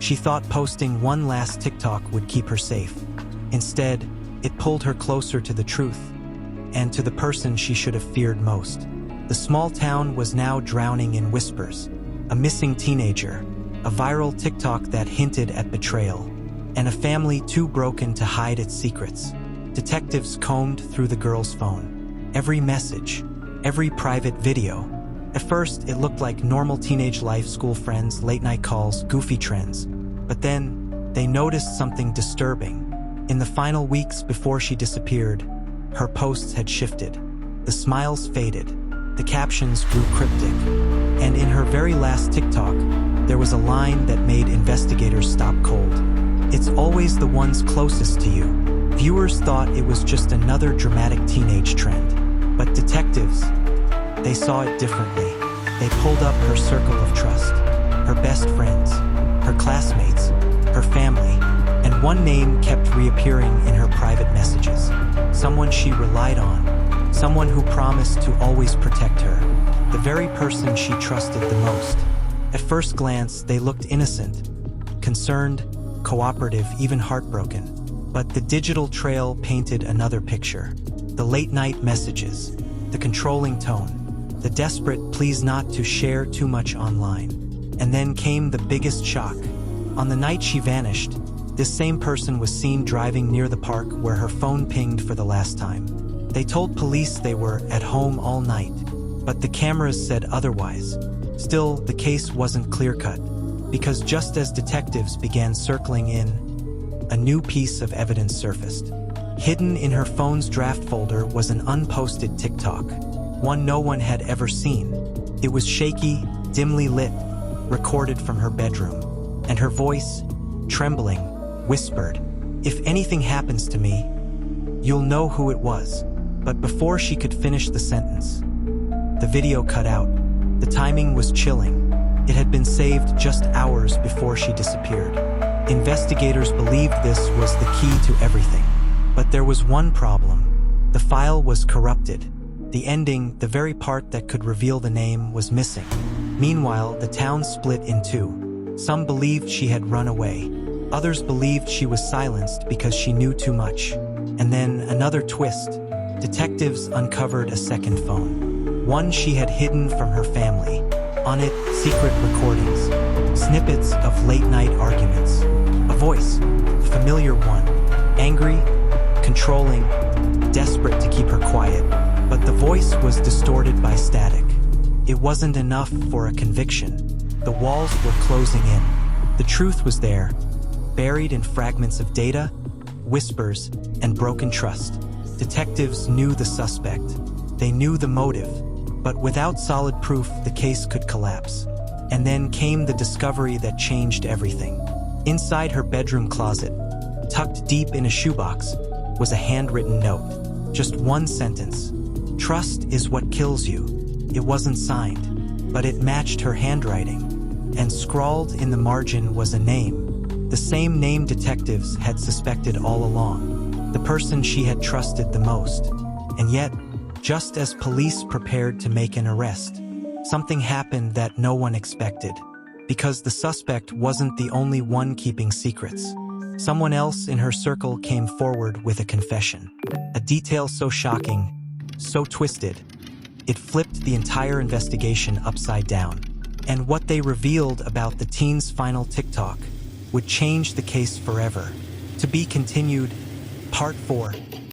She thought posting one last TikTok would keep her safe. Instead, it pulled her closer to the truth, and to the person she should have feared most. The small town was now drowning in whispers. A missing teenager, a viral TikTok that hinted at betrayal, and a family too broken to hide its secrets. Detectives combed through the girl's phone. Every message, every private video. At first, it looked like normal teenage life, school friends, late-night calls, goofy trends. But then, they noticed something disturbing. In the final weeks before she disappeared, her posts had shifted. The smiles faded. The captions grew cryptic. And in her very last TikTok, there was a line that made investigators stop cold. "It's always the ones closest to you." Viewers thought it was just another dramatic teenage trend. But detectives, they saw it differently. They pulled up her circle of trust, her best friends, her classmates, her family, and one name kept reappearing in her private messages. Someone she relied on, someone who promised to always protect her, the very person she trusted the most. At first glance, they looked innocent, concerned, cooperative, even heartbroken. But the digital trail painted another picture. The late-night messages, the controlling tone, the desperate pleas not to share too much online. And then came the biggest shock. On the night she vanished, this same person was seen driving near the park where her phone pinged for the last time. They told police they were at home all night, but the cameras said otherwise. Still, the case wasn't clear-cut, because just as detectives began circling in, a new piece of evidence surfaced. Hidden in her phone's draft folder was an unposted TikTok, one no one had ever seen. It was shaky, dimly lit, recorded from her bedroom, and her voice, trembling, whispered, "If anything happens to me, you'll know who it was." But before she could finish the sentence, the video cut out. The timing was chilling. It had been saved just hours before she disappeared. Investigators believed this was the key to everything. But there was one problem. The file was corrupted. The ending, the very part that could reveal the name, was missing. Meanwhile, the town split in two. Some believed she had run away. Others believed she was silenced because she knew too much. And then another twist. Detectives uncovered a second phone. One she had hidden from her family. On it, secret recordings, snippets of late-night arguments. A voice, a familiar one, angry, controlling, desperate to keep her quiet. But the voice was distorted by static. It wasn't enough for a conviction. The walls were closing in. The truth was there, buried in fragments of data, whispers, and broken trust. Detectives knew the suspect. They knew the motive. But without solid proof, the case could collapse. And then came the discovery that changed everything. Inside her bedroom closet, tucked deep in a shoebox, was a handwritten note. Just one sentence. "Trust is what kills you." It wasn't signed, but it matched her handwriting. And scrawled in the margin was a name. The same name detectives had suspected all along. The person she had trusted the most. And yet, just as police prepared to make an arrest, something happened that no one expected. Because the suspect wasn't the only one keeping secrets. Someone else in her circle came forward with a confession. A detail so shocking, so twisted, it flipped the entire investigation upside down. And what they revealed about the teen's final TikTok would change the case forever. To be continued, Part 4.